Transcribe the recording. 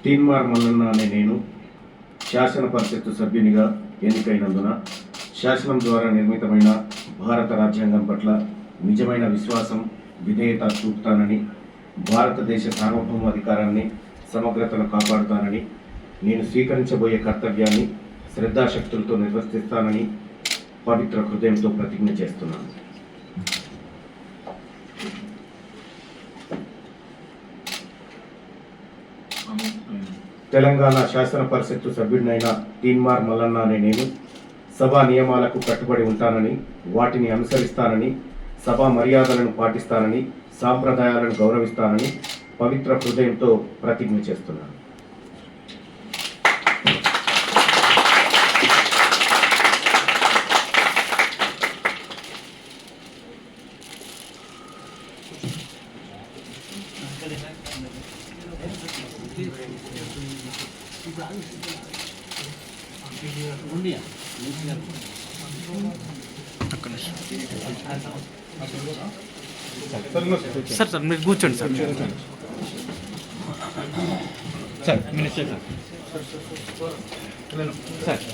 తీన్మార్ మల్లన్న అనే నేను శాసన పరిషత్తు సభ్యునిగా ఎన్నికైనందున శాసనం ద్వారా నిర్మితమైన భారత రాజ్యాంగం పట్ల నిజమైన విశ్వాసం, విధేయత చూపుతానని, భారతదేశ సార్వభౌమాధికారాన్ని, సమగ్రతను కాపాడుతానని, నేను స్వీకరించబోయే కర్తవ్యాన్ని శ్రద్ధాశక్తులతో నిర్వర్తిస్తానని పవిత్ర హృదయంతో ప్రతిజ్ఞ చేస్తున్నాను. తెలంగాణ శాసన పరిషత్తు సభ్యుడినైన తీన్మార్ మల్లన్న అనే నేను సభా నియమాలకు కట్టుబడి ఉంటానని, వాటిని అనుసరిస్తానని, సభా మర్యాదలను పాటిస్తానని, సాంప్రదాయాలను గౌరవిస్తానని పవిత్ర హృదయంతో ప్రతిజ్ఞ చేస్తున్నాను. సార్ సార్ మీరు కూర్చోండి సార్. Sir minister sir